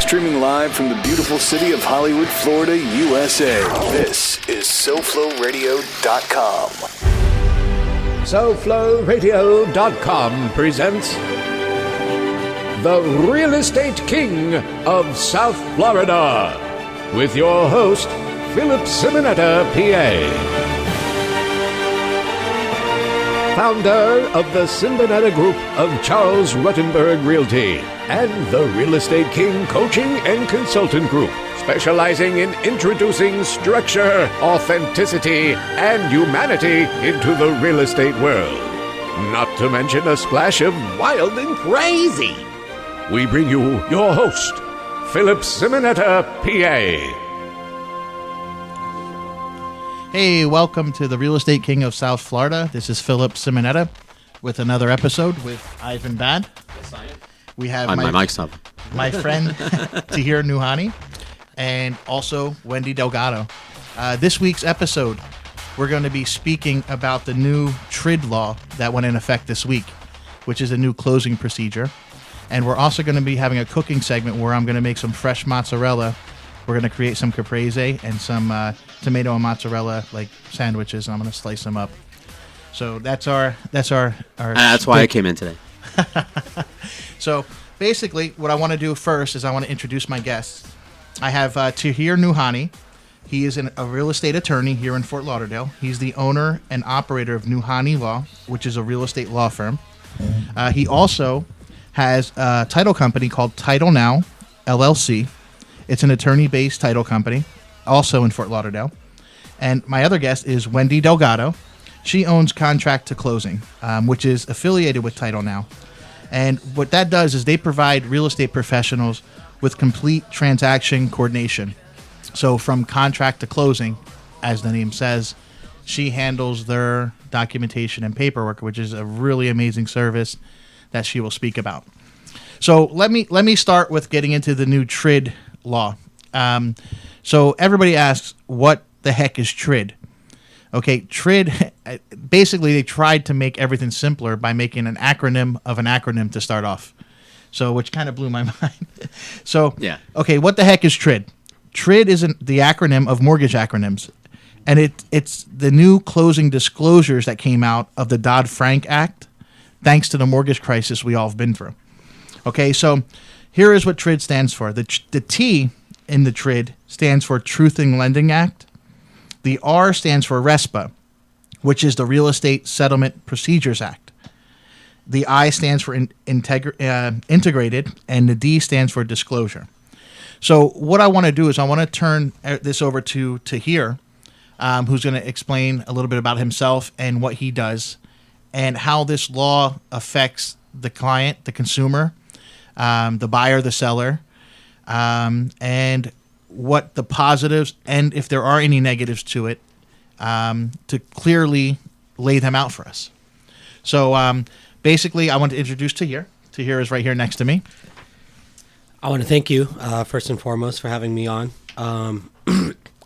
Streaming live from the beautiful city of Hollywood, Florida, USA. This is SoFloRadio.com. SoFloRadio.com presents the Real Estate King of South Florida with your host, Philip Simonetta, PA. Founder of the Simonetta Group of Charles Rutenberg Realty and the Real Estate King Coaching and Consultant Group, specializing in introducing structure, authenticity, and humanity into the real estate world. Not to mention a splash of wild and crazy. We bring you your host, Philip Simonetta, PA. Hey, welcome to the Real Estate King of South Florida. This is Philip Simonetta with another episode with Ivan Bad. Yes, I am. We have my mic's up. My friend Tahir Noohani and also Wendy Delgado. This week's episode, we're going to be speaking about the new TRID law that went in effect this week, which is a new closing procedure. And we're also going to be having a cooking segment where I'm going to make some fresh mozzarella. We're going to create some caprese and some tomato and mozzarella like sandwiches, and I'm going to slice them up. So that's our. That's why I came in today. So basically, what I want to do first is I want to introduce my guests. I have Tahir Noohani. He is a real estate attorney here in Fort Lauderdale. He's the owner and operator of Noohani Law, which is a real estate law firm. He also has a title company called Title Now, LLC. It's an attorney-based title company, also in Fort Lauderdale. And my other guest is Wendy Delgado. She owns Contract to Closing, which is affiliated with Title Now. And what that does is they provide real estate professionals with complete transaction coordination. So from contract to closing, as the name says, she handles their documentation and paperwork, which is a really amazing service that she will speak about. So let me start with getting into the new TRID law. So everybody asks, what the heck is TRID? Okay, TRID, basically they tried to make everything simpler by making an acronym of an acronym to start off. So, which kind of blew my mind. So, yeah. Okay, what the heck is TRID? TRID is the acronym of mortgage acronyms. And it's the new closing disclosures that came out of the Dodd-Frank Act, thanks to the mortgage crisis we all have been through. Okay, so here is what TRID stands for. The T in the TRID stands for Truth in Lending Act. The R stands for RESPA, which is the Real Estate Settlement Procedures Act. The I stands for integrated, and the D stands for disclosure. So what I want to do is I want to turn this over to Tahir, who's going to explain a little bit about himself and what he does and how this law affects the client, the consumer, the buyer, the seller, and what the positives and if there are any negatives to it, to clearly lay them out for us. So basically, I want to introduce Tahir. Tahir is right here next to me. I want to thank you, first and foremost, for having me on.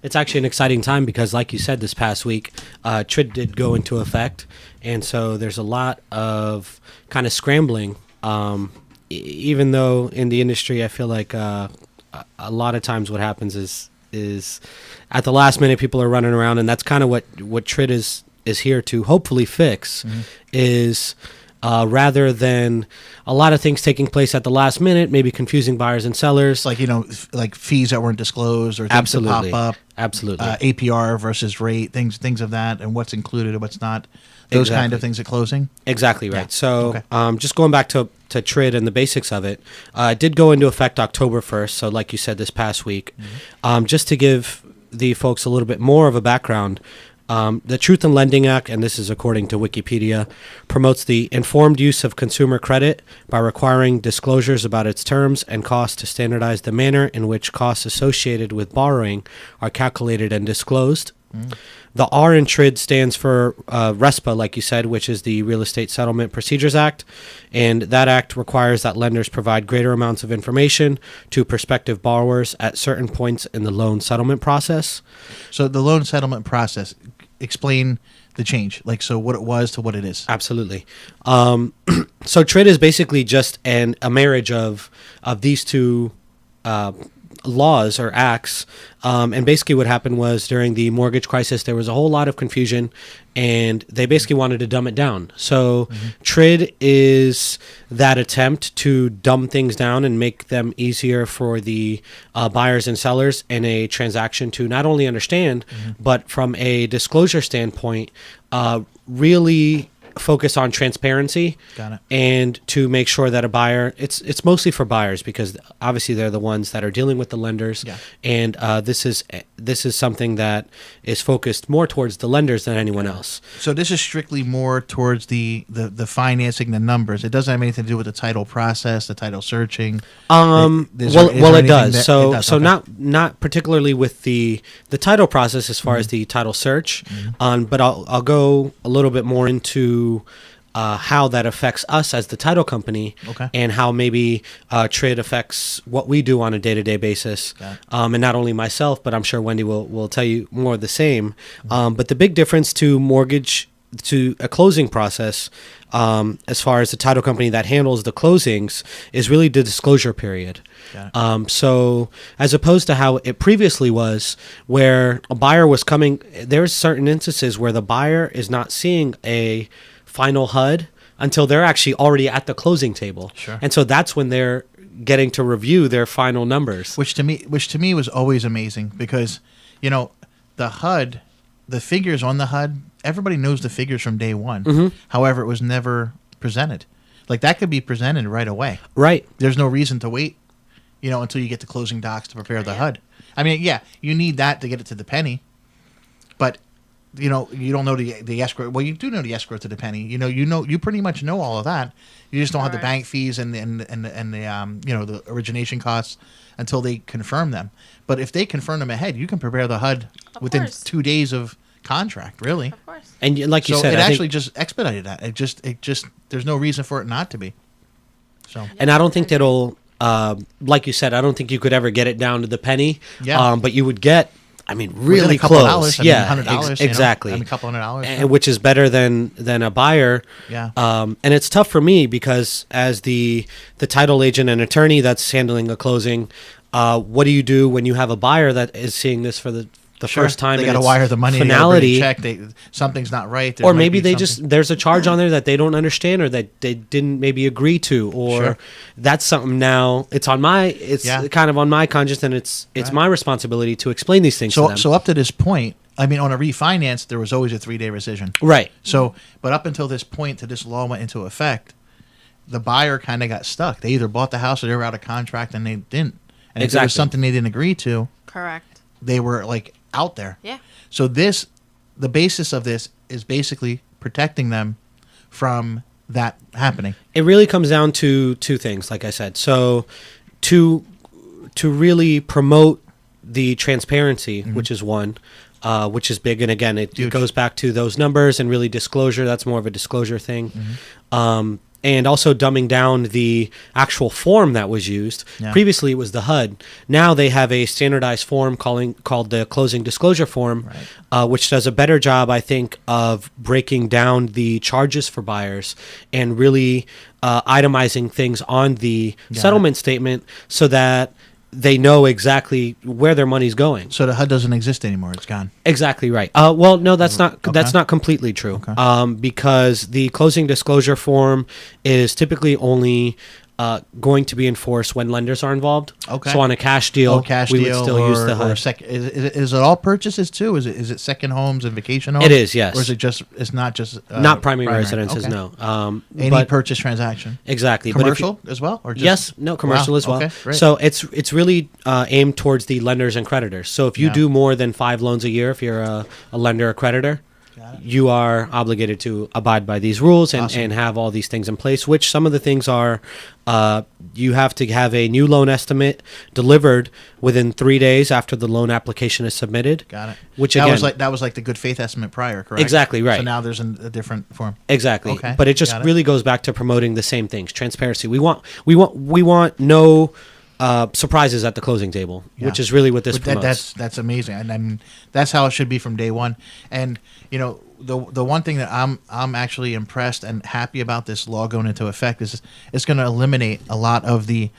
It's actually an exciting time because, like you said, this past week, TRID did go into effect, and so there's a lot of kind of scrambling. Even though in the industry, I feel like a lot of times what happens is at the last minute people are running around, and that's kind of what TRID is here to hopefully fix. Mm-hmm. Is rather than a lot of things taking place at the last minute, maybe confusing buyers and sellers, like like fees that weren't disclosed or things that pop up. Absolutely, APR versus rate, things of that, and what's included and what's not. Those kind of things at closing. Exactly right. Yeah. So, just going back to TRID and the basics of it, it did go into effect October 1st. So, like you said, this past week. Mm-hmm. Just to give the folks a little bit more of a background, the Truth in Lending Act, and this is according to Wikipedia, promotes the informed use of consumer credit by requiring disclosures about its terms and costs to standardize the manner in which costs associated with borrowing are calculated and disclosed. Mm. The R in TRID stands for RESPA, like you said, which is the Real Estate Settlement Procedures Act. And that act requires that lenders provide greater amounts of information to prospective borrowers at certain points in the loan settlement process. So the loan settlement process, explain the change, like so what it was to what it is. Absolutely. So TRID is basically just a marriage of these two laws or acts, and basically what happened was during the mortgage crisis there was a whole lot of confusion, and they basically wanted to dumb it down. So TRID is that attempt to dumb things down and make them easier for the buyers and sellers in a transaction to not only understand, but from a disclosure standpoint, really focus on transparency. Got it. And to make sure that a buyer, it's mostly for buyers because obviously they're the ones that are dealing with the lenders. Yeah. And this is something that is focused more towards the lenders than anyone else. So this is strictly more towards the financing, the numbers. It doesn't have anything to do with the title process, the title searching. Well, it does. So okay. not particularly with the title process as far as the title search, but I'll go a little bit more into how that affects us as the title company, and how maybe TRID affects what we do on a day-to-day basis. And not only myself, but I'm sure Wendy will tell you more of the same. But the big difference to a closing process, as far as the title company that handles the closings, is really the disclosure period. So as opposed to how it previously was, where a buyer was coming, there's certain instances where the buyer is not seeing a final HUD until they're actually already at the closing table. And so that's when they're getting to review their final numbers. Which to me was always amazing because, the HUD, the figures on the HUD, everybody knows the figures from day one. However, it was never presented. Like that could be presented right away. Right. There's no reason to wait, until you get the closing docs to prepare the HUD. I mean, yeah, you need that to get it to the penny, but you don't know the escrow. Well, you do know the escrow to the penny. You pretty much know all of that. You just don't have the bank fees and the origination costs until they confirm them. But if they confirm them ahead, you can prepare the HUD within 2 days of contract. Really, of course. And like you said, it actually just expedited that. It just there's no reason for it not to be. So, and I don't think that'll, like you said, I don't think you could ever get it down to the penny. Yeah. But you would get, really within a couple close. Of dollars, $100, exactly. A couple $100, and, which is better than a buyer. Yeah. And it's tough for me because as the title agent and attorney that's handling a closing, what do you do when you have a buyer that is seeing this for the first time? They got to wire the money. Finality. Check. Something's not right. Or maybe there's a charge on there that they don't understand or that they didn't maybe agree to, or that's something now it's kind of on my conscience, and it's my responsibility to explain these things to them. So up to this point, I mean, on a refinance, there was always a 3-day rescission. Right. So, but up until this point, till this law went into effect, the buyer kind of got stuck. They either bought the house or they were out of contract and they didn't. And if there was something they didn't agree to, correct, they were like out there. Yeah. So the basis of this is basically protecting them from that happening. It really comes down to two things, like I said. So to really promote the transparency, which is one, which is big. And again, it goes back to those numbers and really disclosure. That's more of a disclosure thing. And also dumbing down the actual form that was used. Yeah. Previously, it was the HUD. Now they have a standardized form called the closing disclosure form, which does a better job, I think, of breaking down the charges for buyers and really itemizing things on the settlement statement so that they know exactly where their money's going. So the HUD doesn't exist anymore; it's gone. Exactly right. Well, no, that's not completely true. Okay. Because the closing disclosure form is typically only going to be enforced when lenders are involved. Okay. So on a cash deal, would still use the HUD. Is it all purchases too? Is it second homes and vacation homes? It is, yes. Or is it just? It's not just not primary residences. Okay. No. Any purchase transaction. Exactly. Commercial as well, or just commercial as well. Okay, great. So it's really aimed towards the lenders and creditors. So if you do more than 5 loans a year, if you're a lender or creditor, you are obligated to abide by these rules and have all these things in place, which some of the things are you have to have a new loan estimate delivered within 3 days after the loan application is submitted. Got it. Which that was like the good faith estimate prior, correct? Exactly, right. So now there's a different form. Exactly. Okay. But it just really goes back to promoting the same things, transparency. We want no surprises at the closing table, which is really what this promotes. That's amazing, and I mean, that's how it should be from day one. And the one thing that I'm actually impressed and happy about this law going into effect is it's going to eliminate a lot of the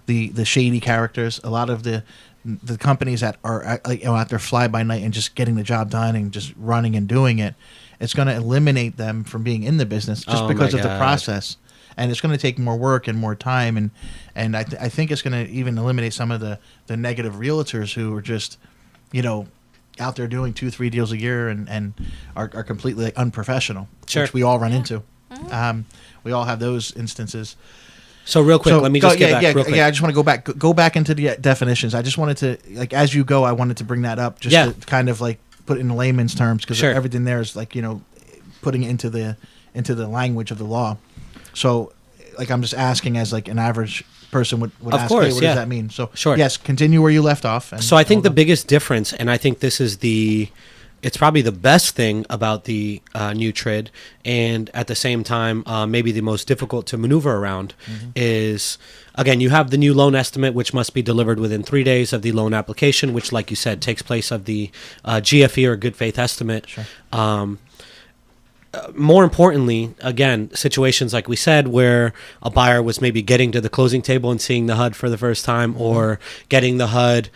the shady characters, a lot of the companies that are out there fly by night and just getting the job done and just running and doing it. It's going to eliminate them from being in the business just because of the process. And it's going to take more work and more time. And I think it's going to even eliminate some of the negative realtors who are just, out there doing 2-3 deals a year and are completely unprofessional, which we all run into. We all have those instances. So real quick, let me just get back real quick. I just want to go back into the definitions. I just wanted to, as you go, I wanted to bring that up just to kind of put it in layman's terms, because everything there is putting it into the language of the law. So I'm just asking as an average person would ask, hey, what does that mean? So yes, continue where you left off. So I think the biggest difference, and I think this is it's probably the best thing about the new TRID, and at the same time maybe the most difficult to maneuver around, is, again, you have the new loan estimate, which must be delivered within 3 days of the loan application, which, like you said, takes place of the GFE, or good faith estimate. More importantly, again, situations like we said where a buyer was maybe getting to the closing table and seeing the HUD for the first time, or getting the HUD.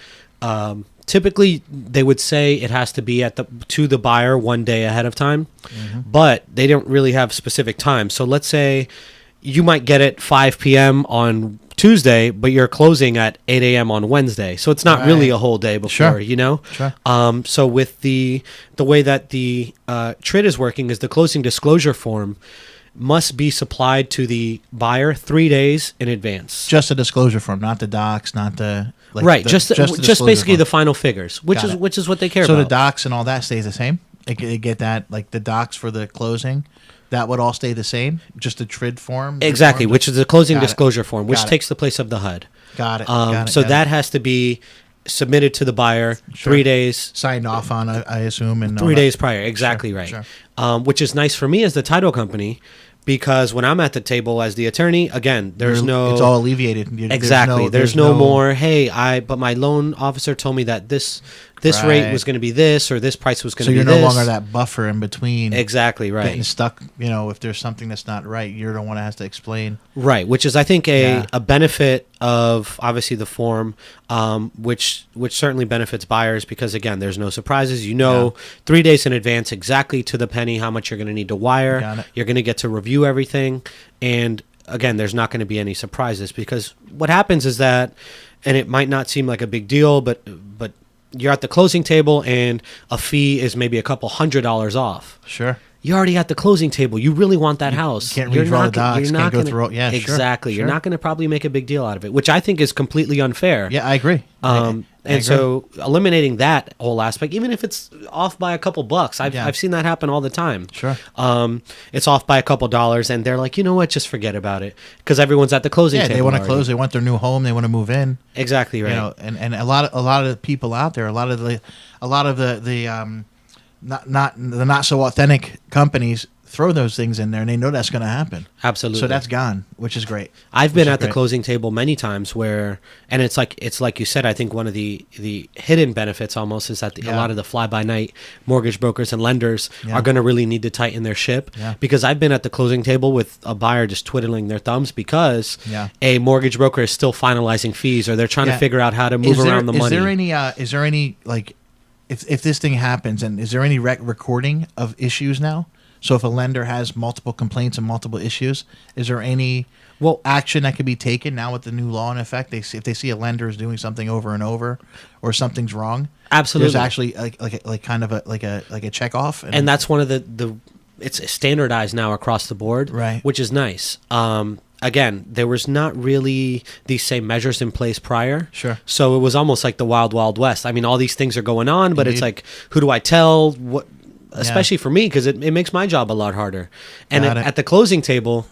Typically, they would say it has to be to the buyer 1 day ahead of time, but they don't really have specific time. So let's say you might get it 5 p.m. on Tuesday, but you're closing at 8 a.m. on Wednesday. So it's not really a whole day before, So with the way that the TRID is working is the closing disclosure form must be supplied to the buyer 3 days in advance. Just a disclosure form, not the docs, not the... just basically form. The final figures, which is what they care about. So the docs and all that stays the same? They get that, the docs for the closing... That would all stay the same? Just the TRID form? Exactly, which is the closing disclosure form, which takes the place of the HUD. Got it. So that has to be submitted to the buyer 3 days. Signed off on, I assume. And 3 days prior, exactly right. Sure. Which is nice for me as the title company, because when I'm at the table as the attorney, again, it's all alleviated. There's no more, hey, but my loan officer told me that this rate was going to be this, or this price was going to be this. So you're no longer that buffer in between. Exactly, right. Getting stuck, if there's something that's not right, you're the one that has to explain. Right, which is, I think, a benefit of, obviously, the form, which certainly benefits buyers, because, again, there's no surprises. 3 days in advance, exactly to the penny, how much you're going to need to wire. You're going to get to review everything. And, again, there's not going to be any surprises, because what happens is that, and it might not seem like a big deal, but you're at the closing table and a fee is maybe a couple $100 off. Sure. You're already at the closing table. You really want that house. You can't redraw the docs. Can't go through. Yeah, exactly. Sure. You're not going to probably make a big deal out of it, which I think is completely unfair. Yeah, I agree. So eliminating that whole aspect, even if it's off by a couple bucks, I've seen that happen all the time. Sure. It's off by a couple dollars, and they're like, you know what, just forget about it, because everyone's at the closing table. They want to close. They want their new home. They want to move in. Exactly right. And a lot of the people out there, a lot of the not so authentic companies throw those things in there, and they know that's going to happen. Absolutely. So that's gone, which is great. I've been at the closing table many times and it's like you said, I think one of the hidden benefits almost is that a lot of the fly-by-night mortgage brokers and lenders are going to really need to tighten their ship, because I've been at the closing table with a buyer just twiddling their thumbs because a mortgage broker is still finalizing fees, or they're trying to figure out how to move around the money. Is there any if this thing happens, and is there any recording of issues now? So if a lender has multiple complaints and multiple issues, is there any action that could be taken now with the new law in effect? If they see a lender is doing something over and over, or something's wrong, absolutely, there's actually a check off, and that's one of the it's standardized now across the board, right? Which is nice. Again, there was not really these same measures in place prior. Sure. So it was almost like the wild, wild west. I mean, all these things are going on, but it's like, who do I tell? What? Especially for me, because it makes my job a lot harder. And at the closing table,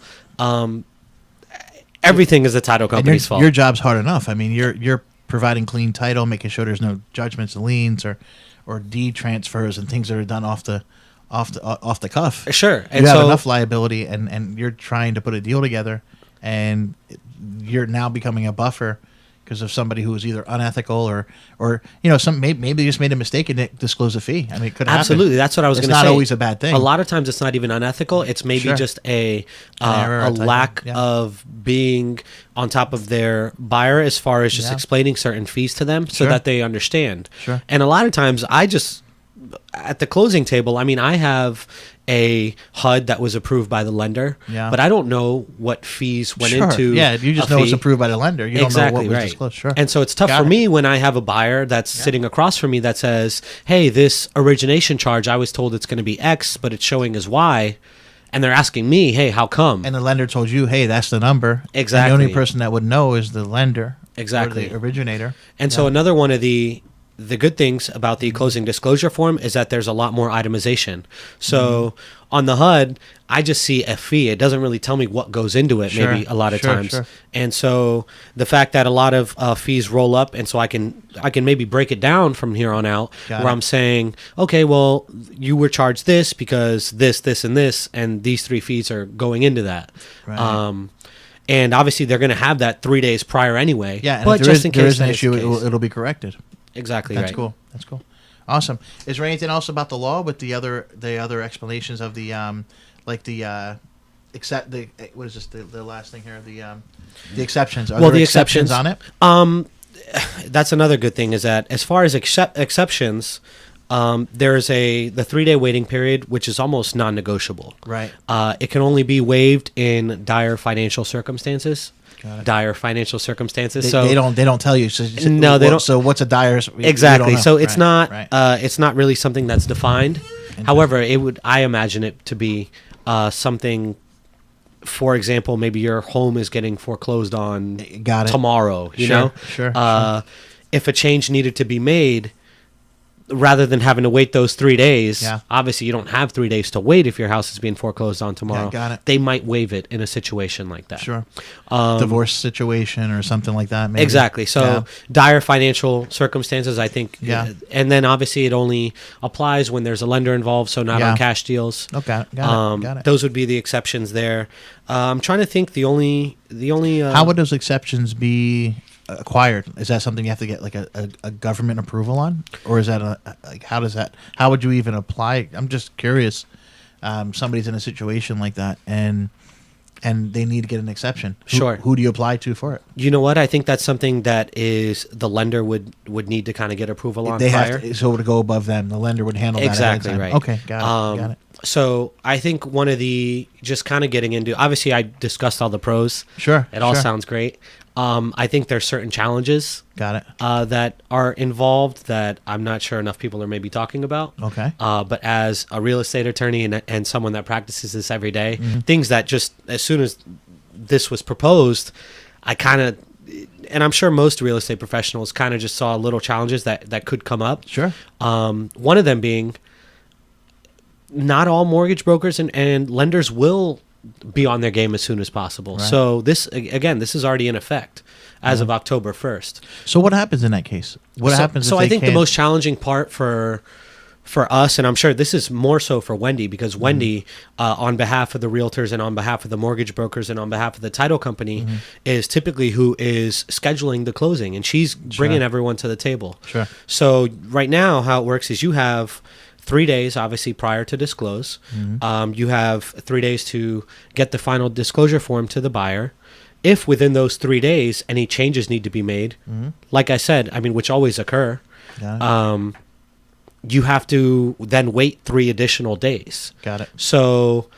everything is the title company's fault. Your job's hard enough. I mean, you're providing clean title, making sure there's no judgments and liens or deed transfers and things that are done off the cuff. Sure. And you have enough liability, and you're trying to put a deal together, and you're now becoming a buffer. because of somebody who was either unethical or maybe they just made a mistake and didn't disclose a fee. I mean, it could happen. Absolutely, that's what I was going to say. It's not always a bad thing. A lot of times, it's not even unethical. It's maybe just a lack of being on top of their buyer as far as just explaining certain fees to them so that they understand. Sure. And a lot of times, at the closing table, I mean, I have a HUD that was approved by the lender, but I don't know what fees went into. Yeah, you just know it's approved by the lender. You don't know what was disclosed. Sure. And so it's tough for me when I have a buyer that's sitting across from me that says, hey, this origination charge, I was told it's going to be X, but it's showing as Y. And they're asking me, hey, how come? And the lender told you, hey, that's the number. Exactly. And the only person that would know is the lender. Exactly. Or the originator. And so another one of the good things about the closing disclosure form is that there's a lot more itemization. So on the HUD, I just see a fee. It doesn't really tell me what goes into it, maybe a lot of times. Sure. And so the fact that a lot of fees roll up, and so I can maybe break it down from here on out, I'm saying, okay, well, you were charged this because this, and this, and these 3 fees are going into that. Right. And obviously, they're going to have that 3 days prior anyway. Yeah, and but if there is an issue, it'll be corrected. Exactly. That's cool. That's cool. Awesome. Is there anything else about the law with the other explanations of the what is this the last thing here, the exceptions? Are there exceptions on it? That's another good thing is that as far as exceptions, there's the 3-day waiting period, which is almost non-negotiable. Right. It can only be waived in dire financial circumstances. Dire financial circumstances. They don't tell you. No, they don't. So what's a dire? Exactly. So it's not it's not really something that's defined. However, I imagine it to be something. For example, maybe your home is getting foreclosed on tomorrow. You know, sure. If a change needed to be made, rather than having to wait those 3 days, obviously you don't have 3 days to wait if your house is being foreclosed on tomorrow. Got it. They might waive it in a situation like that. Sure. Divorce situation or something like that. Maybe. Exactly. So dire financial circumstances, I think. Yeah. And then obviously it only applies when there's a lender involved, so not on cash deals. Okay. Got it. Those would be the exceptions there. I'm trying to think the only. How would those exceptions be acquired? Is that something you have to get like a government approval on, or is that how would you even apply? I'm just curious. Somebody's in a situation like that and they need to get an exception. Who do you apply to for it? You know what? I think that's something that is the lender would need to kind of get approval on prior. So to go above them, the lender would handle that. Exactly right. Okay, got it. So I think one of just kind of getting into, obviously I discussed all the pros. Sure. It all sounds great. I think there's certain challenges that are involved that I'm not sure enough people are maybe talking about. Okay. But as a real estate attorney and someone that practices this every day, things that just as soon as this was proposed, I kind of, and I'm sure most real estate professionals kind of just saw little challenges that could come up. Sure. One of them being not all mortgage brokers and lenders will be on their game as soon as possible. Right. So this is already in effect as of October 1st. So what happens in that case? What happens? So I think the most challenging part for us, and I'm sure this is more so for Wendy, because Wendy, on behalf of the realtors and on behalf of the mortgage brokers and on behalf of the title company, is typically who is scheduling the closing, and she's bringing everyone to the table. Sure. So right now, how it works is you have 3 days, obviously, prior to disclose. You have 3 days to get the final disclosure form to the buyer. If within those 3 days any changes need to be made, like I said, I mean, which always occur, you have to then wait 3 additional days. Got it. So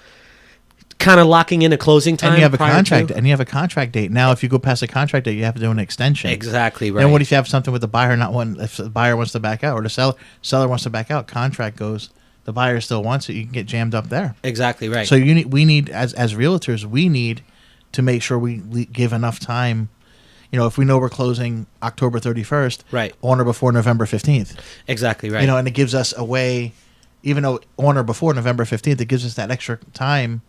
kind of locking in a closing time. And you have a contract, and you have a contract date. Now, if you go past the contract date, you have to do an extension. Exactly right. And what if you have something with the buyer if the buyer wants to back out, or the seller wants to back out? Contract goes, the buyer still wants it. You can get jammed up there. Exactly right. So we need as realtors, we need to make sure we give enough time. You know, if we know we're closing October 31st, right, on or before November 15th. Exactly right. You know, and it gives us a way, even though on or before November 15th, it gives us that extra time.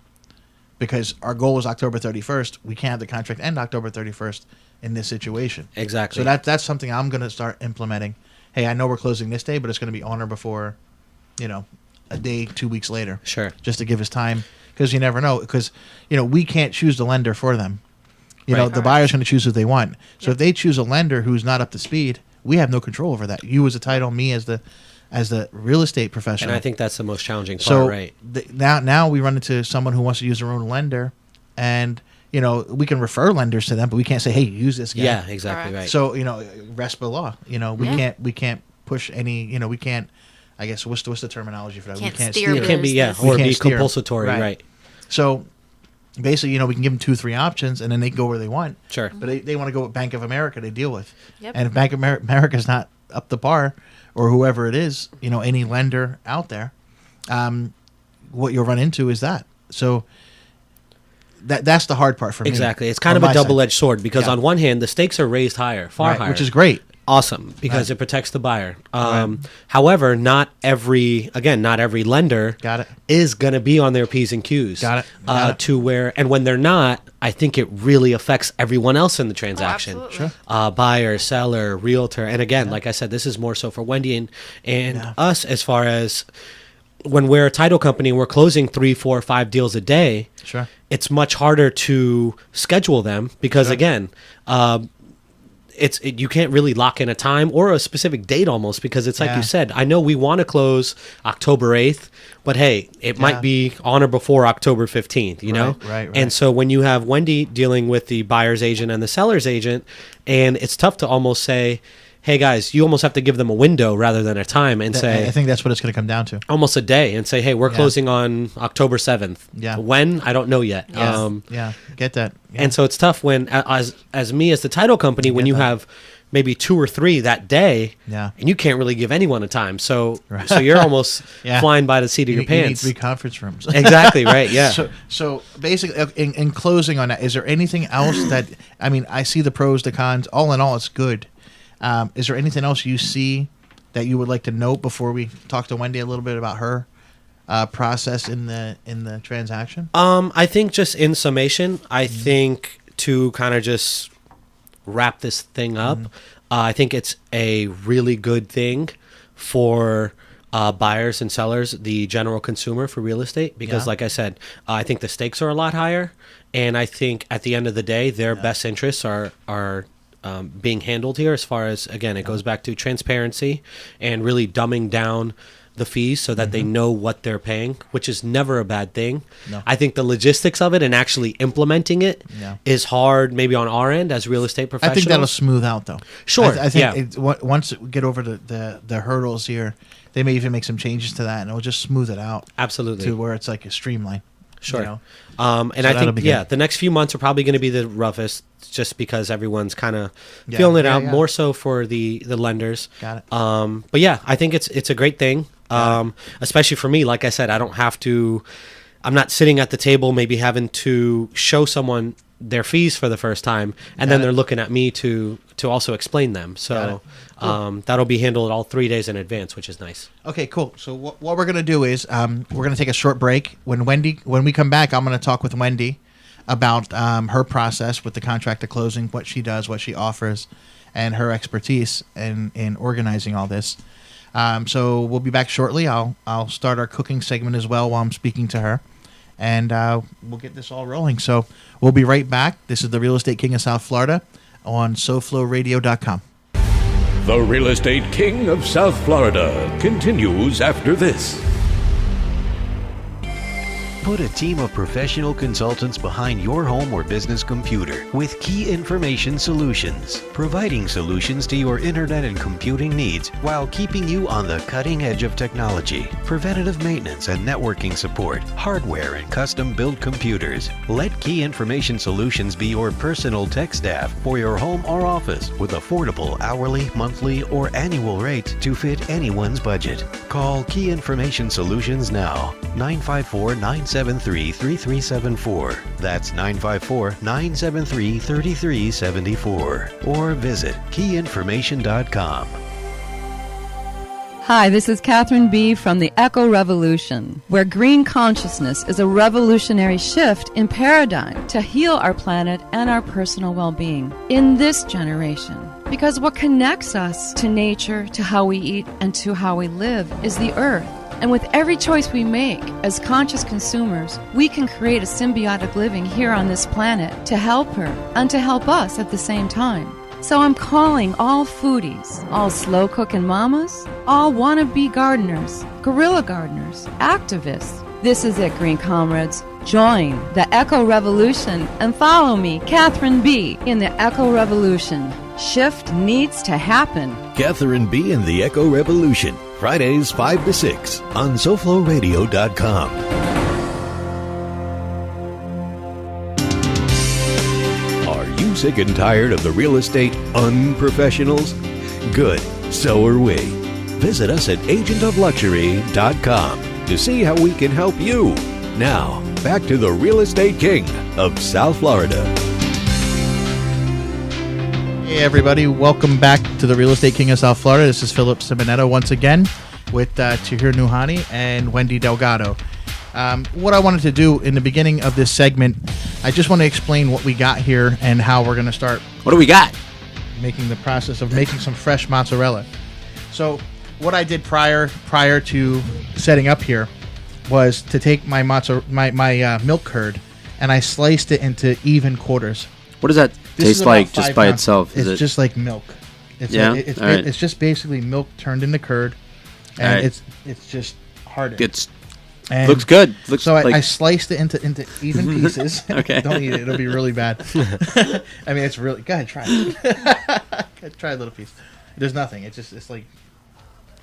Because our goal was October 31st. We can't have the contract end October 31st in this situation. Exactly. So that's something I'm going to start implementing. Hey, I know we're closing this day, but it's going to be on or before, a day, 2 weeks later. Sure. Just to give us time. Because you never know. Because, we can't choose the lender for them. You know, Right. the buyer's going to choose who they want. So if they choose a lender who's not up to speed, we have no control over that. You as a title, me as the real estate professional. And I think that's the most challenging part, So right? now we run into someone who wants to use their own lender, and you know, we can refer lenders to them, but we can't say, hey, use this guy. Yeah, exactly Correct. right. So, you know, RESPA law, you know, we can't push any, you know, we can't, I guess, what's the terminology for that? Can't we can't steer it can be, business. We or can't be steer 'em. compulsotory, right? So basically, you know, we can give them 2-3 options, and then they go where they want. Sure. But they want to go with Bank of America to deal with. Yep. And if Bank of America's not up to par, or whoever it is, you know, any lender out there, what you'll run into is that. So that's the hard part for me. Exactly. It's kind on of a my side. double-edged sword because Yeah. on one hand, the stakes are raised higher, far Right, higher. which is great. Awesome, because Right. it protects the buyer. Right. However, not every lender Got it. is going to be on their P's and Q's. Got it. Got it. To where, and when they're not, I think it really affects everyone else in the transaction. absolutely. Sure. Buyer, seller, realtor. And again, like I said, this is more so for Wendy and us as far as when we're a title company, we're closing 3, 4, 5 deals a day. Sure. It's much harder to schedule them because again, you can't really lock in a time or a specific date almost because it's like Yeah. you said, I know we want to close October 8th, but hey, it might be on or before October 15th, you know? Right. And so when you have Wendy dealing with the buyer's agent and the seller's agent, and it's tough to almost say, hey guys, you almost have to give them a window rather than a time and say, I think that's what it's going to come down to. almost a day and say, hey, we're closing on October 7th. Yeah. When? I don't know yet. Yeah. Get that. Yeah. And so it's tough when, as me as the title company, when you that. have maybe 2 or 3 that day, Yeah. and you can't really give anyone a time. So you're almost Yeah. flying by the seat of You your need pants. 3 conference rooms. Exactly right. Yeah. So basically, in closing on that, is there anything else that, I mean, I see the pros, the cons. All in all, it's good. Is there anything else you see that you would like to note before we talk to Wendy a little bit about her process in the transaction? I think just in summation, I think to kind of just wrap this thing up, I think it's a really good thing for buyers and sellers, the general consumer for real estate, because like I said, I think the stakes are a lot higher. And I think at the end of the day, their best interests are being handled here as far as, again, it goes back to transparency and really dumbing down the fees so that they know what they're paying, which is never a bad thing. No. I think the logistics of it and actually implementing it is hard, maybe on our end as real estate I professionals. think that'll smooth out, though. Sure, I think yeah. once we get over the hurdles here, they may even make some changes to that, and it'll just smooth it out. Absolutely. To where it's like a streamline. Sure. You know? And So I that'll think, be good. the next few months are probably going to be the roughest just because everyone's kind of feeling it out, more so for the lenders. Got it. But yeah, I think it's a great thing, especially for me. Like I said, I'm not sitting at the table maybe having to show someone their fees for the first time, and then they're looking at me to also explain them. So that'll be handled all 3 days in advance, which is nice. Okay, cool. So what we're going to do is we're going to take a short break. When we come back, I'm going to talk with Wendy about her process with the contract to closing, what she does, what she offers, and her expertise in organizing all this. So we'll be back shortly. I'll start our cooking segment as well while I'm speaking to her, and we'll get this all rolling. So we'll be right back. This is the Real Estate King of South Florida on SoFloRadio.com. The Real Estate King of South Florida continues after this. Put a team of professional consultants behind your home or business computer with Key Information Solutions, providing solutions to your internet and computing needs while keeping you on the cutting edge of technology. Preventative maintenance and networking support, hardware and custom-built computers. Let Key Information Solutions be your personal tech staff for your home or office with affordable hourly, monthly, or annual rates to fit anyone's budget. Call Key Information Solutions now, 954-973-3374. That's 954-973-3374. Or visit keyinformation.com. Hi, this is Catherine B. from the Eco Revolution, where green consciousness is a revolutionary shift in paradigm to heal our planet and our personal well-being in this generation. Because what connects us to nature, to how we eat, and to how we live is the earth. And with every choice we make as conscious consumers, we can create a symbiotic living here on this planet to help her and to help us at the same time. So I'm calling all foodies, all slow cooking mamas, all wannabe gardeners, guerrilla gardeners, activists. This is it, Green Comrades. Join the Eco Revolution and follow me, Catherine B., in the Eco Revolution. Shift needs to happen. Catherine B. and the Eco Revolution, Fridays 5 to 6 on SoFloRadio.com. Are you sick and tired of the real estate unprofessionals? Good, so are we. Visit us at agentofluxury.com to see how we can help you. Now, back to the Real Estate King of South Florida. Hey everybody, welcome back to the Real Estate King of South Florida. This is Philip Simonetta once again with Tahir Noohani and Wendy Delgado. What I wanted to do in the beginning of this segment, I just want to explain what we got here and how we're going to start. What do we got? Making the process of making some fresh mozzarella. So what I did prior to setting up here was to take my milk curd and I sliced it into even quarters. What does that taste like just by itself? It's just like milk. It's yeah? Like, right. It's just basically milk turned into curd, and right. it's just harder. And looks good. Looks so like... I sliced it into even pieces. Okay. Don't eat it. It'll be really bad. I mean, it's really... Go ahead, try it. Go ahead, try a little piece. There's nothing. It's like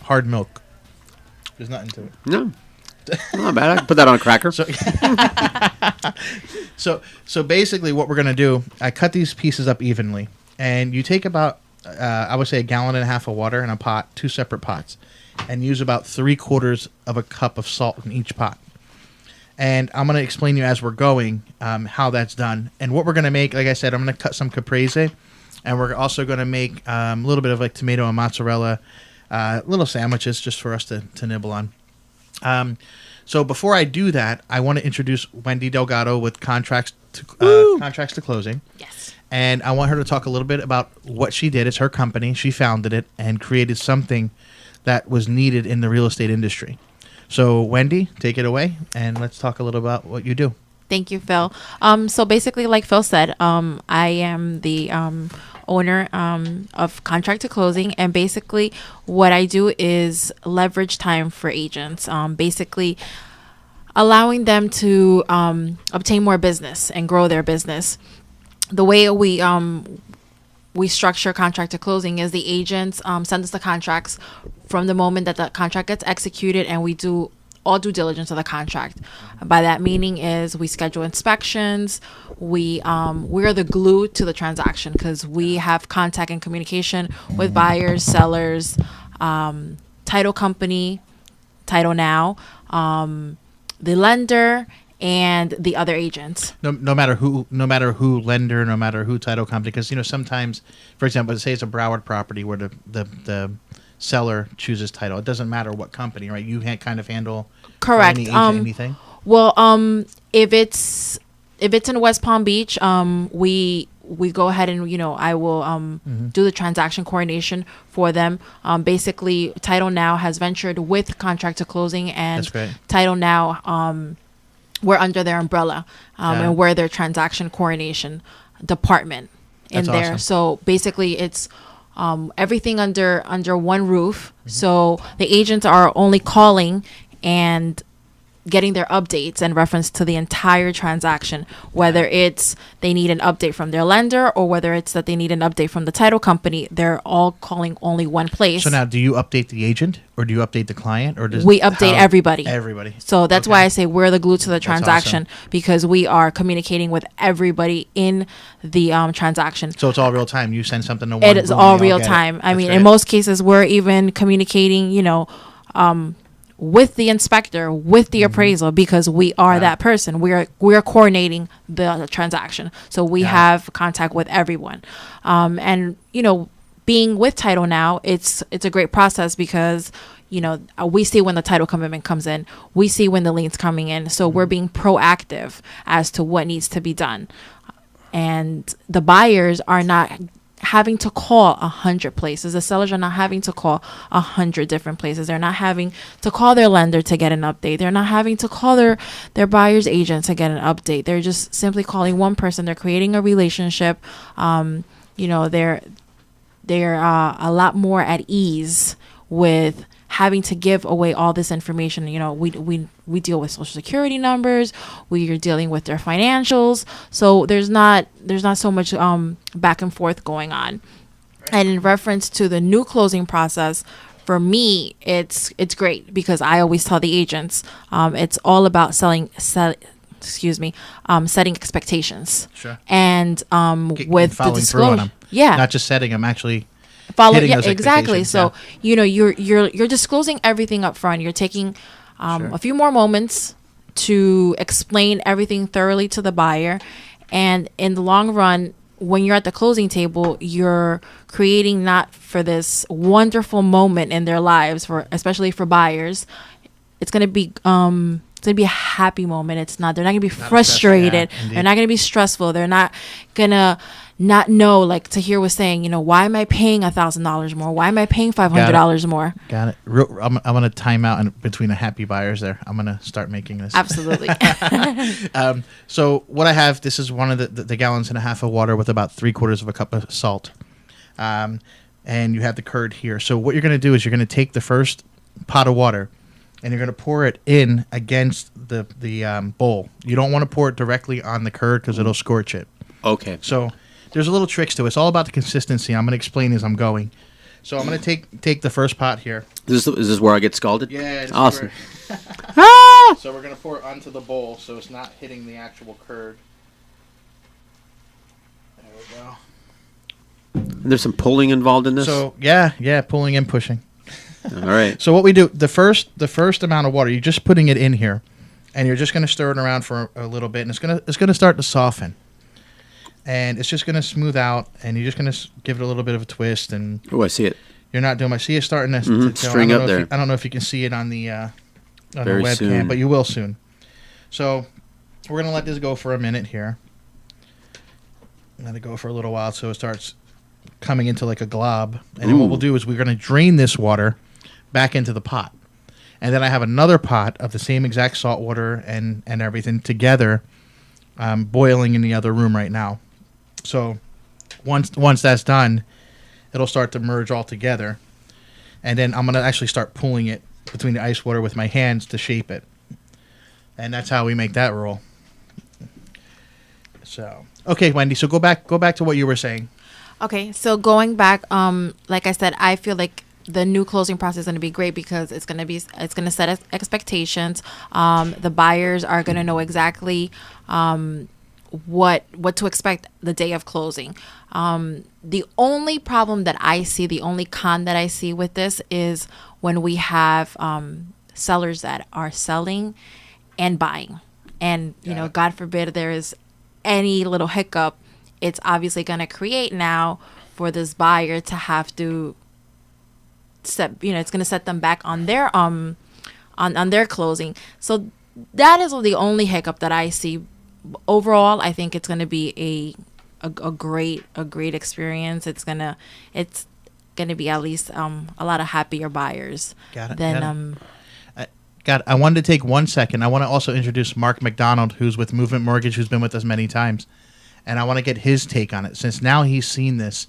hard milk. There's nothing to it. No. Not bad. I can put that on a cracker. So basically what we're going to do, I cut these pieces up evenly. And you take about, I would say, 1.5 gallons of water in a pot, 2 separate pots. And use about 3/4 of a cup of salt in each pot. And I'm going to explain to you as we're going how that's done. And what we're going to make, like I said, I'm going to cut some caprese. And we're also going to make a little bit of like tomato and mozzarella, little sandwiches just for us to nibble on. So before I do that, I want to introduce Wendy Delgado with Contracts to Closing. Yes. And I want her to talk a little bit about what she did. It's her company. She founded it and created something that was needed in the real estate industry. So Wendy, take it away, and let's talk a little about what you do. Thank you, Phil. So basically, like Phil said, I am the owner of Contract to Closing, and basically what I do is leverage time for agents, basically allowing them to obtain more business and grow their business. The way we structure Contract to Closing is the agents send us the contracts from the moment that the contract gets executed, and we do all due diligence of the contract. By that meaning is we schedule inspections. We're the glue to the transaction because we have contact and communication with buyers, sellers, title company, Title Now, the lender, and the other agents. No matter who lender, no matter who title company, because sometimes, for example, say it's a Broward property where the seller chooses title. It doesn't matter what company, right? You kind of handle correct any agent, anything. Well, if it's in West Palm Beach, we go ahead and I will do the transaction coordination for them. Basically, Title Now has ventured with Contract to Closing, and That's great. Title Now we're under their umbrella, and we're their transaction coordination department in That's there. awesome. So basically, it's everything under one roof. So the agents are only calling and getting their updates in reference to the entire transaction, whether it's they need an update from their lender or whether it's that they need an update from the title company. They're all calling only one place. So now, do you update the agent or do you update the client, or does we update everybody? Everybody. So that's Okay. why I say we're the glue to the transaction, awesome. because we are communicating with everybody in the transaction. So it's all real time. You send something to one. It is boom, all they real get it. time. I That's mean, great. in most cases, we're even communicating, with the inspector, with the appraisal, because we are that person. We are coordinating the transaction, so we have contact with everyone. And being with Title Now, it's a great process because we see when the title commitment comes in, we see when the lien's coming in, so we're being proactive as to what needs to be done, and the buyers are not having to call 100 places. The sellers are not having to call 100 different places. They're not having to call their lender to get an update. They're not having to call their buyer's agent to get an update. They're just simply calling one person. They're creating a relationship. They're a lot more at ease with having to give away all this information. We deal with social security numbers. We are dealing with their financials. So there's not so much back and forth going on. And in reference to the new closing process, for me, it's great because I always tell the agents, it's all about setting expectations. Sure. And with the disclosure, not just setting them, actually exactly. So you're disclosing everything up front. You're taking a few more moments to explain everything thoroughly to the buyer, and in the long run, when you're at the closing table, you're creating not for this wonderful moment in their lives, especially for buyers. It's gonna be a happy moment. They're not gonna be frustrated. They're not gonna be stressful. They're not gonna not know, like Tahir was saying, why am I paying $1,000 more? Why am I paying $500 more? Got it. I'm going to time out in between the happy buyers there. I'm going to start making this. Absolutely. So what I have, this is one of the gallons and a half of water with about 3/4 of a cup of salt. And you have the curd here. So what you're going to do is you're going to take the first pot of water and you're going to pour it in against the bowl. You don't want to pour it directly on the curd because it'll scorch it. Okay. So there's a little tricks to it. It's all about the consistency. I'm going to explain as I'm going. So I'm going to take the first pot here. Is this where I get scalded? Yeah. Awesome. So we're going to pour it onto the bowl so it's not hitting the actual curd. There we go. And there's some pulling involved in this? So, yeah, pulling and pushing. All right. So what we do, the first amount of water, you're just putting it in here, and you're just going to stir it around for a little bit, and it's going to start to soften. And it's just going to smooth out, and you're just going to give it a little bit of a twist. And I see it. You're not doing. I see it starting to string up there. I don't know if you can see it on the webcam, soon. but you will soon. So we're going to let this go for a minute here. Let it go for a little while so it starts coming into like a glob. And then what we'll do is we're going to drain this water back into the pot. And then I have another pot of the same exact salt water and everything together, boiling in the other room right now. So once that's done, it'll start to merge all together. And then I'm going to actually start pulling it between the ice water with my hands to shape it. And that's how we make that roll. So, okay, Wendy, so go back to what you were saying. Okay, so going back, like I said, I feel like the new closing process is going to be great because it's going to set expectations. The buyers are going to know exactly what to expect the day of closing. The only problem that I see, the only con that I see with this is when we have sellers that are selling and buying, and God forbid there is any little hiccup, it's obviously going to create now for this buyer to have to set, it's going to set them back on their on their closing. So that is the only hiccup that I see. Overall, I think it's going to be a great experience. It's gonna be at least a lot of happier buyers. Got it. I wanted to take 1 second. I want to also introduce Mark McDonald, who's with Movement Mortgage, who's been with us many times, and I want to get his take on it since now he's seen this.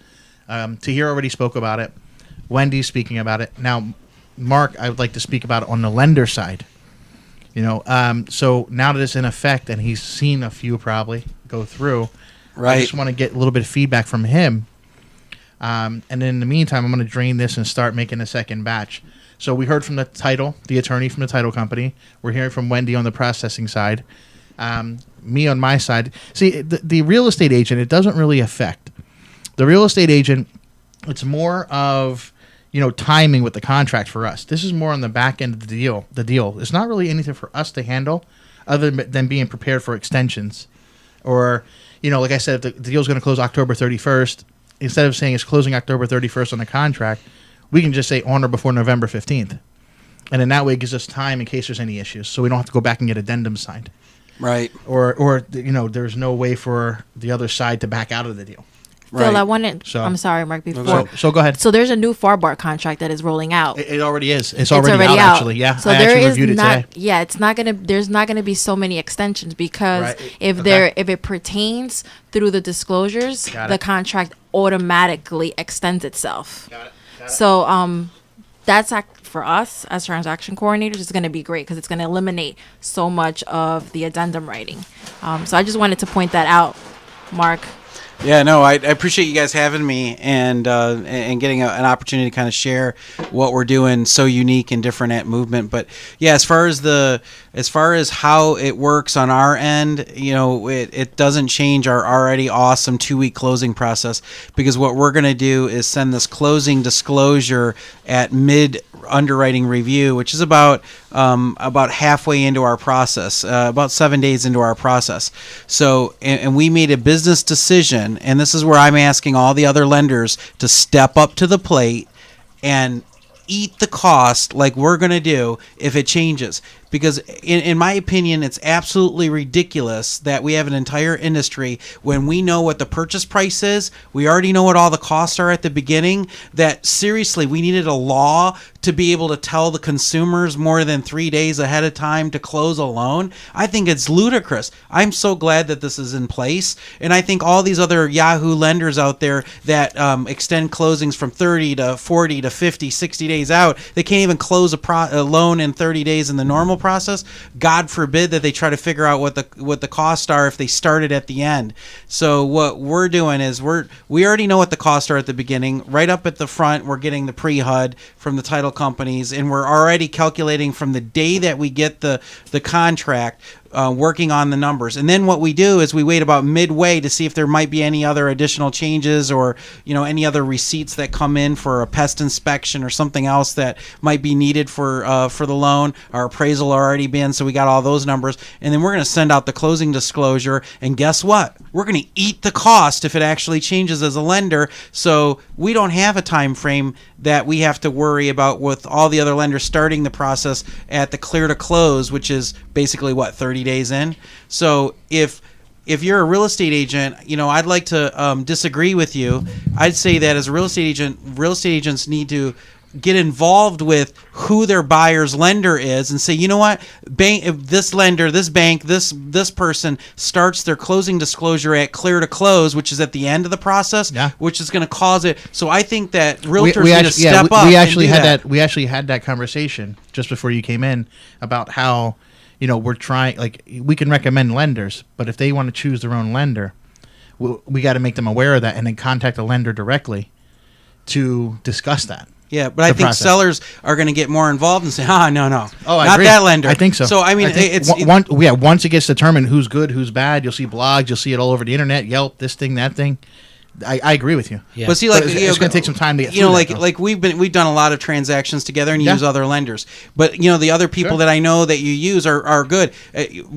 Tahir already spoke about it. Wendy's speaking about it. Now, Mark, I would like to speak about it on the lender side. So now that it's in effect and he's seen a few probably go through, right. I just want to get a little bit of feedback from him. And then in the meantime, I'm going to drain this and start making a second batch. So we heard from the attorney from the title company. We're hearing from Wendy on the processing side. Me on my side. See, the real estate agent, it doesn't really affect. The real estate agent, it's more of, timing with the contract for us. This is more on the back end of the deal. It's not really anything for us to handle other than being prepared for extensions. Or, like I said, if the deal's going to close October 31st, instead of saying it's closing October 31st on the contract, we can just say on or before November 15th. And then that way it gives us time in case there's any issues. So we don't have to go back and get addendums signed. Right. Or there's no way for the other side to back out of the deal. Phil, I wanted. So- I'm sorry, Mark. Before, So go ahead. so there's a new FAR contract that is rolling out. It already is. It's already out, actually. Yeah, So I there actually is reviewed it not. today. Yeah, it's not gonna. There's not gonna be so many extensions because Right. if it pertains through the disclosures, Got the it. contract automatically extends itself. Got it. So that's for us as transaction coordinators is going to be great because it's going to eliminate so much of the addendum writing. So I just wanted to point that out, Mark. Yeah, no, I appreciate you guys having me and getting an opportunity to kind of share what we're doing so unique and different at Movement. But yeah, as far as how it works on our end, it doesn't change our already awesome 2-week closing process, because what we're going to do is send this closing disclosure at mid underwriting review, which is about halfway into our process, about 7 days into our process. So, and we made a business decision, and this is where I'm asking all the other lenders to step up to the plate and eat the cost like we're going to do if it changes. Because in my opinion, it's absolutely ridiculous that we have an entire industry when we know what the purchase price is, we already know what all the costs are at the beginning, that seriously, we needed a law to be able to tell the consumers more than 3 days ahead of time to close a loan. I think it's ludicrous. I'm so glad that this is in place. And I think all these other Yahoo lenders out there that extend closings from 30 to 40 to 50, 60 days out, they can't even close a loan in 30 days in the normal process. God forbid that they try to figure out what the costs are if they started at the end. So what we're doing is we already know what the costs are at the beginning. Right up at the front, we're getting the pre-HUD from the title companies, and we're already calculating from the day that we get the contract, working on the numbers. And then what we do is we wait about midway to see if there might be any other additional changes or any other receipts that come in for a pest inspection or something else that might be needed for the loan. Our appraisal already been, so we got all those numbers. And then we're going to send out the closing disclosure, and guess what? We're going to eat the cost if it actually changes as a lender. So we don't have a time frame that we have to worry about with all the other lenders starting the process at the clear to close, which is basically 30 days in. So if you're a real estate agent, I'd like to disagree with you. I'd say that as a real estate agents need to get involved with who their buyer's lender is and say, you know what, this lender, this bank, this person starts their closing disclosure at clear to close, which is at the end of the process, which is going to cause it. So I think that realtors need to step up. We actually had that conversation just before you came in about how we're trying, we can recommend lenders, but if they want to choose their own lender, we got to make them aware of that and then contact the lender directly to discuss that. Yeah, but I think sellers are going to get more involved and say, no, not agree. that lender. I think so. So, I mean, once it gets determined who's good, who's bad, you'll see blogs, you'll see it all over the internet, Yelp, this thing, that thing. I agree with you. Yeah. But see, it's going to take some time to get through that, we've done a lot of transactions together and use other lenders. But, the other people that I know that you use are good.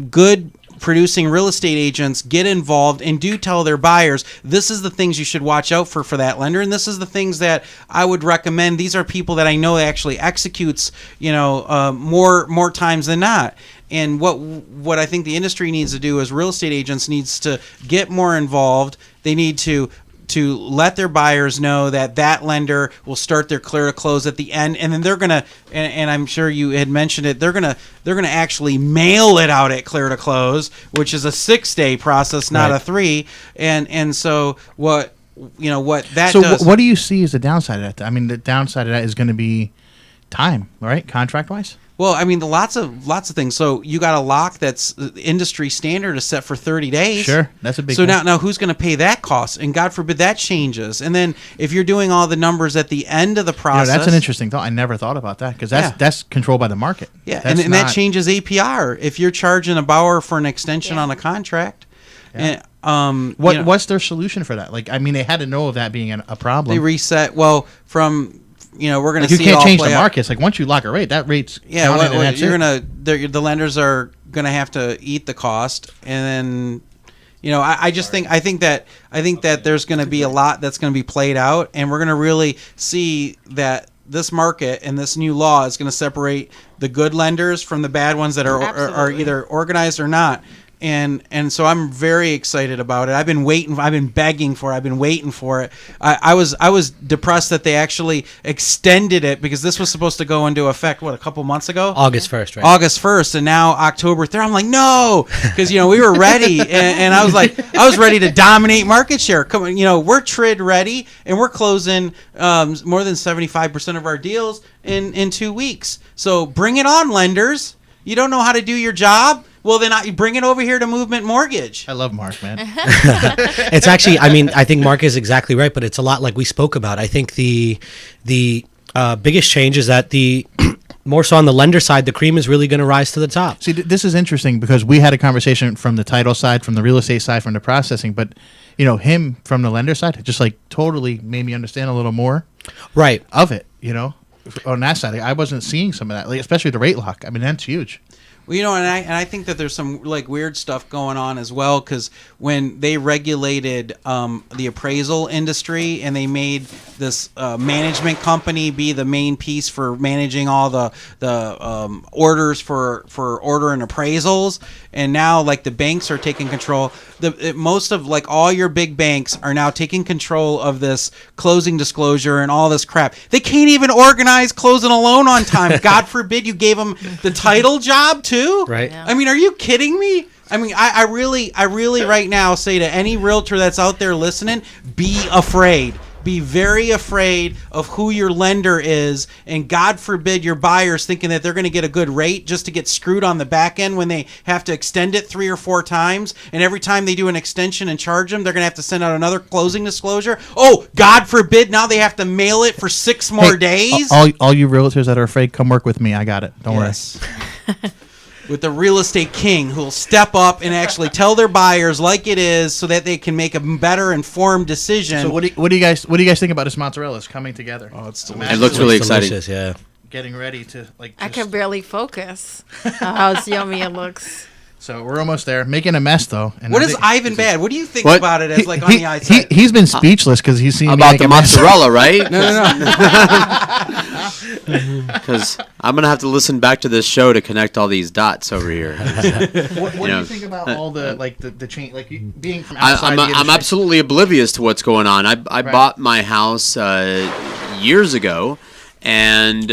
Good producing real estate agents get involved and do tell their buyers, this is the things you should watch out for that lender, and this is the things that I would recommend. These are people that I know actually executes more times than not. And what I think the industry needs to do is real estate agents needs to get more involved. They need to let their buyers know that lender will start their clear to close at the end, and then they're gonna, and I'm sure you had mentioned it, they're gonna actually mail it out at clear to close, which is a 6-day process, not a 3. And so what that does. So what do you see as the downside of that? I mean, the downside of that is going to be time, right? Contract wise. Well, I mean, lots of things. So you got a lock that's industry standard is set for 30 days. Sure, that's a big. So now who's going to pay that cost? And God forbid that changes. And then if you're doing all the numbers at the end of the process, that's an interesting thought. I never thought about that because that's controlled by the market. Yeah, and that changes APR if you're charging a borrower for an extension on a contract. Yeah. And, what's their solution for that? They had to know of that being a problem. They reset. Well, from we're going to see you can't change the markets. Once you lock a rate, that rate's counted, the lenders are going to have to eat the cost, and then I think that there's going to be a lot that's going to be played out, and we're going to really see that this market and this new law is going to separate the good lenders from the bad ones that are either organized or not. And so I'm very excited about it. I've been waiting. I've been begging for it. I've been waiting for it. I was depressed that they actually extended it because this was supposed to go into effect, a couple months ago? August 1st, right? August 1st, and now October 3rd. I'm like, no, because, we were ready. And I was ready to dominate market share. Come on, we're TRID ready, and we're closing more than 75% of our deals in 2 weeks. So bring it on, lenders. You don't know how to do your job? Well, then you bring it over here to Movement Mortgage. I love Mark, man. It's actually, I think Mark is exactly right, but it's a lot like we spoke about. I think the biggest change is that more so on the lender side, the cream is really going to rise to the top. See, this is interesting because we had a conversation from the title side, from the real estate side, from the processing, but him from the lender side just totally made me understand a little more, right, of it. On that side, I wasn't seeing some of that, especially the rate lock. I mean, that's huge. Well, and I think that there's some weird stuff going on as well, because when they regulated the appraisal industry and they made this management company be the main piece for managing all the orders for order and appraisals, and now the banks are taking control. Most of all your big banks are now taking control of this closing disclosure and all this crap. They can't even organize closing a loan on time. God forbid you gave them the title job too. Right. Yeah. I mean, are you kidding me? I mean, I really right now say to any realtor that's out there listening, be afraid. Be very afraid of who your lender is, and God forbid your buyers thinking that they're going to get a good rate just to get screwed on the back end when they have to extend it 3 or 4 times, and every time they do an extension and charge them, they're going to have to send out another closing disclosure. Oh, God forbid, now they have to mail it for 6 more days. All you realtors that are afraid, come work with me. I got it. Don't worry. With the real estate king who will step up and actually tell their buyers like it is so that they can make a better informed decision. So what do you guys think about this mozzarella? It's coming together. Oh, it's It looks really exciting. Delicious, yeah. Getting ready to I can barely focus. How yummy it looks. So we're almost there. Making a mess though. And what is Ivan Bad? What do you think What? about it as on the outside? He's been speechless because he's seen me About make the a mess. mozzarella, right? No. Because I'm gonna have to listen back to this show to connect all these dots over here. What do you think about all the the change, being from outside? I'm absolutely oblivious to what's going on. I bought my house years ago, and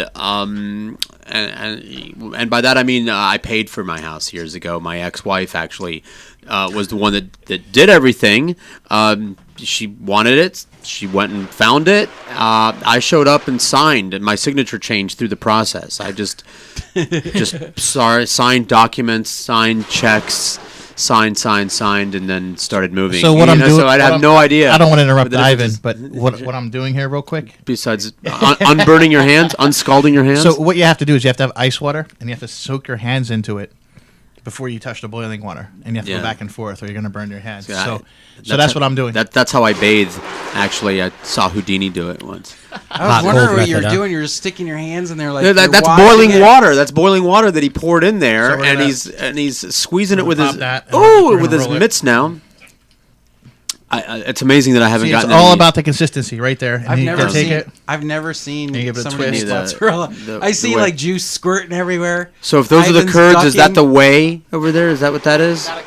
by that I mean I paid for my house years ago. My ex-wife actually was the one that did everything. She wanted it. She went and found it. I showed up and signed, and my signature changed through the process. I just signed documents, signed checks, signed, and then started moving. So what I'm doing? So I have no idea. I don't want to interrupt Ivan, but what I'm doing here, real quick. Besides unburning your hands, unscalding your hands. So what you have to do is you have to have ice water, and you have to soak your hands into it before you touch the boiling water, and you have to go back and forth, or you're going to burn your hands. So that's what I'm doing. That's how I bathe. Actually, I saw Houdini do it once. I was wondering what you're doing. You're just sticking your hands in there like that's boiling water. That's boiling water that he poured in there, So and he's squeezing it with his with his mitts now. It's amazing that I haven't gotten. It's all about the consistency, right there. And I've you never can take seen. it. I've never seen give it a somebody twist. make mozzarella. I see way- juice squirting everywhere. So if those are the Ivan's curds, is that the ducking. whey over there? Is that what that is? I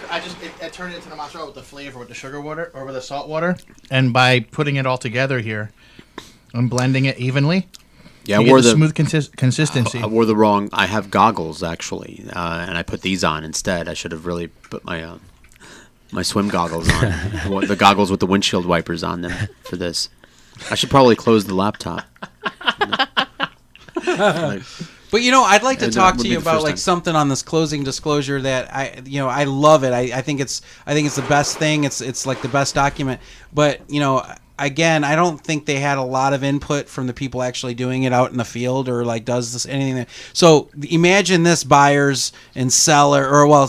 turned it into the mozzarella with the flavor, with the sugar water or with the salt water, and by putting it all together here, and blending it evenly. Yeah, you get the smooth consistency. I wore the wrong. I have goggles actually, and I put these on instead. I should have really put my my swim goggles on, the goggles with the windshield wipers on them for this. I should probably close the laptop. But I'd like to talk would to be you the about first time. something on this closing disclosure that I love it. I think it's the best thing. It's like the best document. But again, I don't think they had a lot of input from the people actually doing it out in the field, or does this anything. So imagine this: buyers and seller, or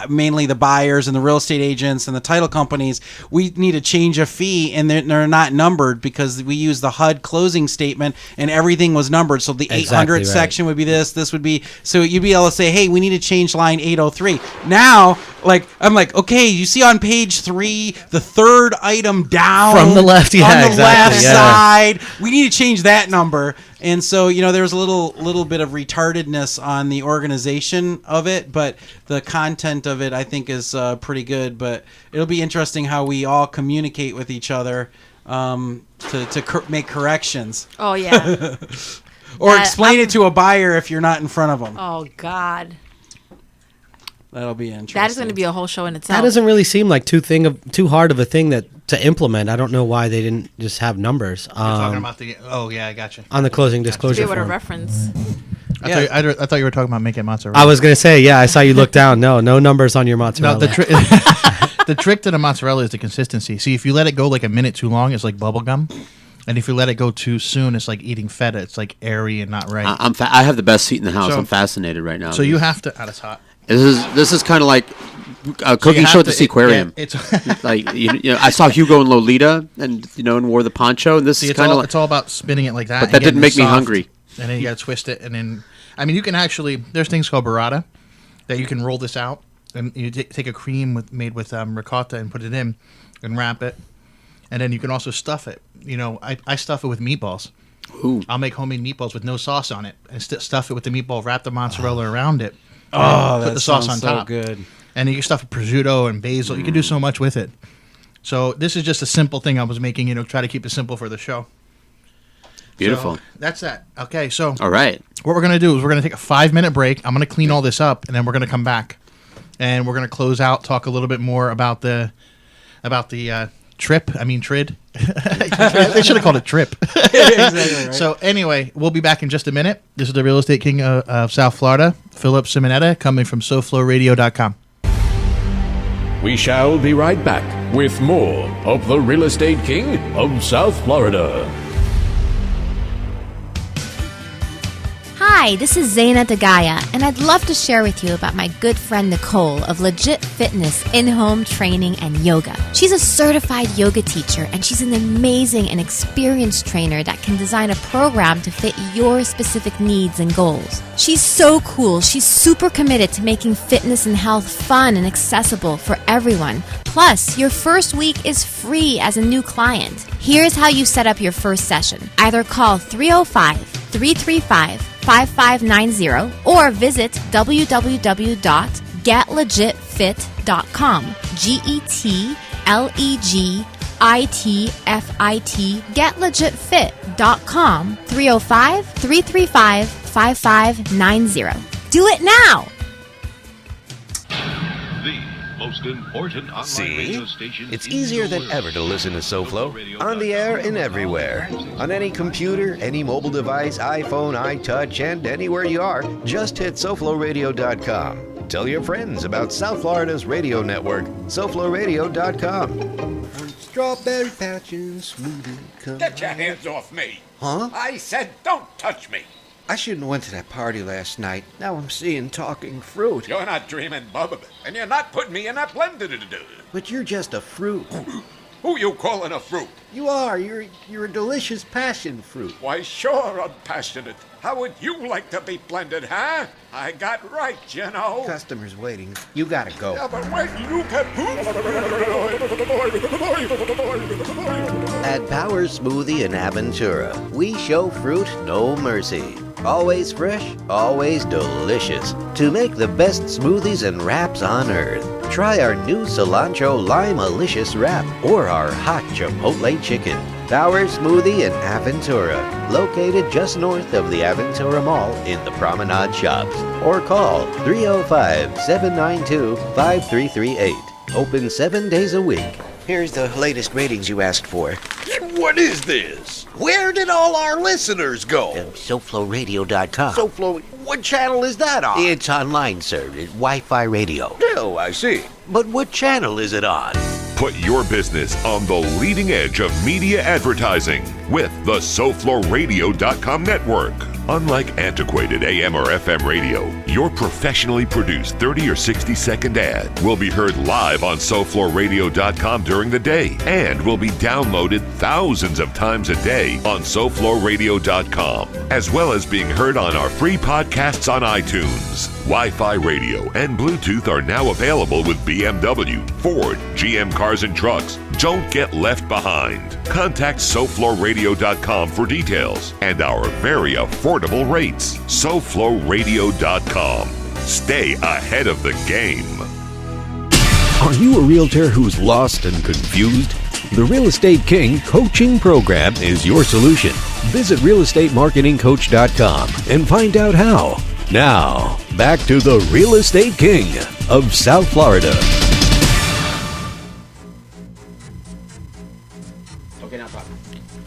mainly the buyers and the real estate agents and the title companies. We need to change a fee, and they're not numbered because we use the HUD closing statement, and everything was numbered. So the 800 right. section would be this would be. So you'd be able to say, hey, we need to change line 803. Now Like, I'm like, okay, you see on page 3, the third item down From the left, yeah, on the exactly, left yeah. side. We need to change that number. And so, there was a little bit of retardedness on the organization of it, but the content of it, I think, is pretty good. But it'll be interesting how we all communicate with each other to make corrections. Oh, yeah. Or explain it to a buyer if you're not in front of them. Oh, God. That'll be interesting. That is going to be a whole show in itself. That doesn't really seem like too hard of a thing to implement. I don't know why they didn't just have numbers. You're talking about the. Oh yeah, I got you. On the closing to disclosure be able to form. reference. I thought you were talking about making mozzarella. I was gonna say, yeah, I saw you look down. No numbers on your mozzarella. No, the trick to the mozzarella is the consistency. See, if you let it go like a minute too long, it's like bubble gum. And if you let it go too soon, it's like eating feta. It's like airy and not right. I have the best seat in the house. So- I'm fascinated right now. So you have to. That's hot. This is kind of like a cooking show at the Seaquarium. It's Like I saw Hugo and Lolita, and wore the poncho. And this is kind of like it's all about spinning it like that. But and that getting didn't make it me soft, hungry. And then you got to twist it, and then you can actually. There's things called burrata that you can roll this out, and you take a cream made with ricotta and put it in, and wrap it, and then you can also stuff it. I stuff it with meatballs. Ooh. I'll make homemade meatballs with no sauce on it, and stuff it with the meatball, wrap the mozzarella around it. Oh, put that the sauce on sounds so top. good. And you can stuff prosciutto and basil. You can do so much with it. So this is just a simple thing I was making. Try to keep it simple for the show. Beautiful. So that's that. Okay, so All right. what we're gonna do is we're gonna take a 5-minute break. I'm gonna clean all this up, and then we're gonna come back, and we're gonna close out, talk a little bit more about the trip. I mean TRID. They should have called it trip. Exactly right. So anyway, we'll be back in just a minute. This is the Real Estate King of South Florida, Philip Simonetta, coming from SoFloRadio.com. We shall be right back with more of the Real Estate King of South Florida. Hi, this is Zaina Dagaya, and I'd love to share with you about my good friend Nicole of Legit Fitness in-home training and yoga. She's a certified yoga teacher, and she's an amazing and experienced trainer that can design a program to fit your specific needs and goals. She's so cool. She's super committed to making fitness and health fun and accessible for everyone. Plus, your first week is free as a new client. Here's how you set up your first session. Either call 305-335-5590 or visit www.getlegitfit.com. GETLEGITFIT. Getlegitfit.com. 305-335-5590. Do it now! The most important online See? radio station. It's in easier the than world. ever to listen to SoFlo. On the air and everywhere. On any computer, any mobile device, iPhone, iTouch, and anywhere you are, just hit SoFloRadio.com. Tell your friends about South Florida's radio network, SoFloRadio.com. Strawberry patches, smoothie. Get your hands off me. Huh? I said don't touch me. I shouldn't have went to that party last night. Now I'm seeing talking fruit. You're not dreaming, Bubba, and you're not putting me in that blender to do. But you're just a fruit. Who you calling a fruit? You are. You're a delicious passion fruit. Why, sure, I'm passionate. How would you like to be blended, huh? I got right, you know. Customers waiting. You gotta go. Yeah, but wait, you can... At Power Smoothie in Aventura, we show fruit no mercy. Always fresh, always delicious. To make the best smoothies and wraps on earth. Try our new cilantro lime-alicious wrap or our hot chipotle chicken. Power Smoothie in Aventura, located just north of the Aventura Mall in the Promenade Shops. Or call 305-792-5338. Open 7 days a week. Here's the latest ratings you asked for. What is this? Where did all our listeners go? SoFloRadio.com. SoFlo, what channel is that on? It's online, sir. It's Wi-Fi radio. Oh, I see. But what channel is it on? Put your business on the leading edge of media advertising with the SoFloRadio.com network. Unlike antiquated AM or FM radio, your professionally produced 30 or 60-second ad will be heard live on SoFloorRadio.com during the day and will be downloaded thousands of times a day on SoFloorRadio.com, as well as being heard on our free podcasts on iTunes. Wi-Fi radio and Bluetooth are now available with BMW, Ford, GM Cars and Trucks. Don't get left behind. Contact SoFloorRadio.com for details and our very affordable rates. SoFloorRadio.com. Stay ahead of the game. Are you a realtor who's lost and confused? The Real Estate King coaching program is your solution. Visit realestatemarketingcoach.com and find out how. Now, back to the Real Estate King of South Florida.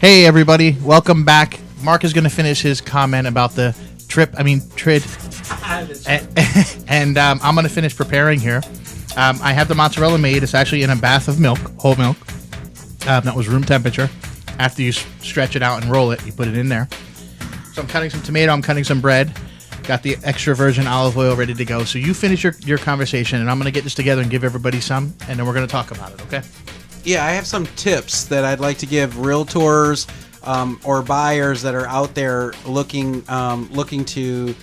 Hey everybody, welcome back. Mark is going to finish his comment about the TRID, and I'm going to finish preparing here. I have the mozzarella made. It's actually in a bath of milk, whole milk. That was room temperature. After you stretch it out and roll it, you put it in there. So I'm cutting some tomato, I'm cutting some bread. Got the extra virgin olive oil ready to go. So you finish your conversation, and I'm going to get this together and give everybody some, and then we're going to talk about it, okay? Yeah, I have some tips that I'd like to give realtors or buyers that are out there looking to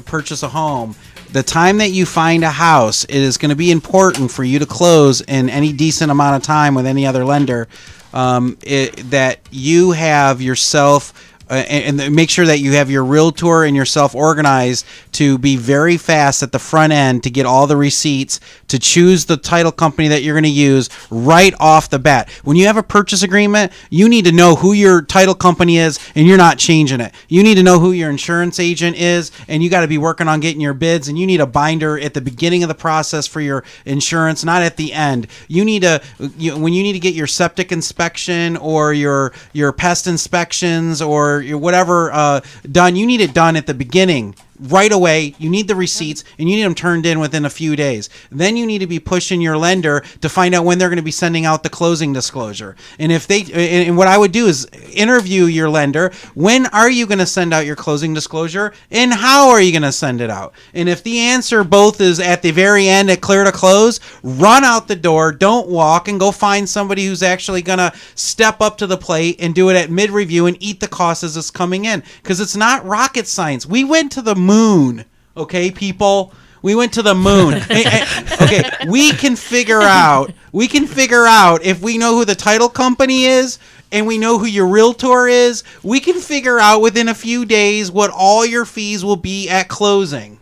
purchase a home. The time that you find a house, it is going to be important for you to close in any decent amount of time with any other lender. That you have yourself. And make sure that you have your realtor and yourself organized to be very fast at the front end to get all the receipts, to choose the title company that you're going to use right off the bat. When you have a purchase agreement, you need to know who your title company is, and you're not changing it. You need to know who your insurance agent is, and you got to be working on getting your bids, and you need a binder at the beginning of the process for your insurance, not at the end. You need to, when you need to get your septic inspection or your pest inspections or your whatever done, you need it done at the beginning. Right away, you need the receipts, and you need them turned in within a few days. Then you need to be pushing your lender to find out when they're going to be sending out the closing disclosure. And and what I would do is interview your lender. When are you going to send out your closing disclosure, and how are you going to send it out? And if the answer both is at the very end at clear to close, run out the door, don't walk, and go find somebody who's actually going to step up to the plate and do it at mid-review and eat the cost as it's coming in. Because it's not rocket science. We went to the moon, okay, people? We went to the moon. Okay, we can figure out if we know who the title company is and we know who your realtor is, we can figure out within a few days what all your fees will be at closing.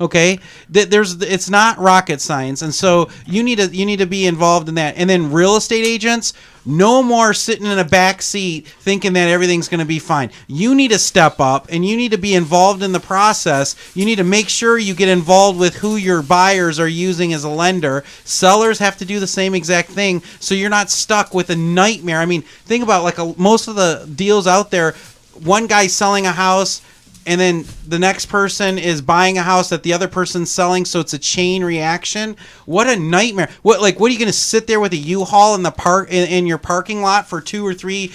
Okay, it's not rocket science, and so you need to be involved in that. And then real estate agents, no more sitting in a back seat thinking that everything's going to be fine. You need to step up, and you need to be involved in the process. You need to make sure you get involved with who your buyers are using as a lender. Sellers have to do the same exact thing, so you're not stuck with a nightmare. I mean, think about most of the deals out there. One guy's selling a house, and then the next person is buying a house that the other person's selling, so it's a chain reaction. What a nightmare! What are you going to sit there with a U-Haul in the in your parking lot for 2 or 3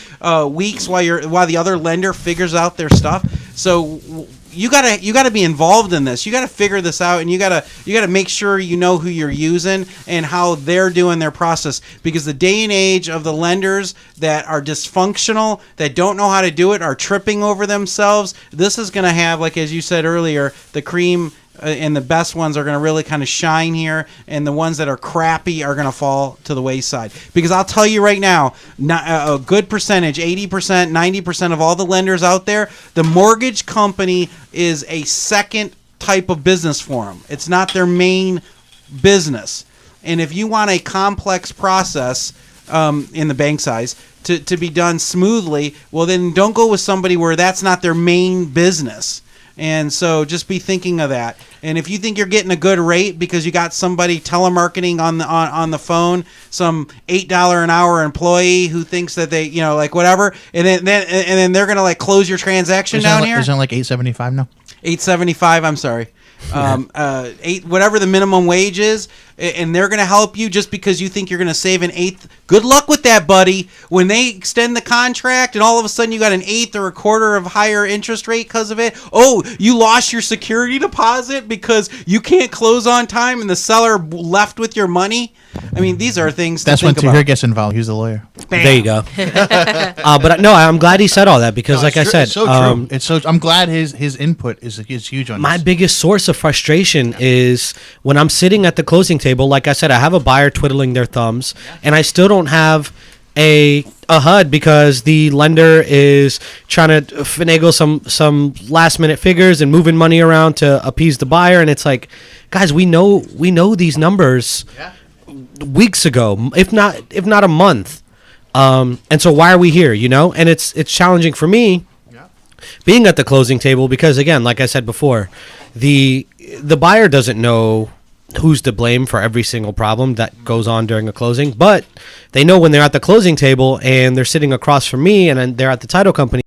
weeks while the other lender figures out their stuff? So you gotta be involved in this. You gotta figure this out, and you gotta make sure you know who you're using and how they're doing their process. Because the day and age of the lenders that are dysfunctional, that don't know how to do it, are tripping over themselves. This is gonna have, like as you said earlier, the cream. And the best ones are going to really kind of shine here, and the ones that are crappy are going to fall to the wayside. Because I'll tell you right now, a good percentage, 80%, 90% of all the lenders out there, the mortgage company is a second type of business for them. It's not their main business. And if you want a complex process in the bank size to be done smoothly, well, then don't go with somebody where that's not their main business. And so just be thinking of that. And if you think you're getting a good rate because you got somebody telemarketing on the phone, some $8 an hour employee who thinks that they, whatever, and then they're going to close your transaction down here. Isn't it $8.75 now? $8.75, I'm sorry. $8, whatever the minimum wage is, and they're going to help you just because you think you're going to save an eighth. Good luck with that, buddy. When they extend the contract and all of a sudden you got an eighth or a quarter of higher interest rate because of it. Oh, you lost your security deposit because you can't close on time and the seller left with your money. I mean, these are things That's to when think about. Tahir gets involved. He's the lawyer. Bam. There you go. But no, I'm glad he said all that because, like I said, it's so true. It's so. I'm glad his input is huge on my this. biggest source of frustration is when I'm sitting at the closing table. Like I said, I have a buyer twiddling their thumbs, and I still don't have a HUD because the lender is trying to finagle some last minute figures and moving money around to appease the buyer. And it's like, guys, we know these numbers weeks ago, if not a month. And so why are we here? And it's challenging for me being at the closing table because, again, like I said before, the buyer doesn't know who's to blame for every single problem that goes on during a closing, but they know when they're at the closing table and they're sitting across from me and they're at the title company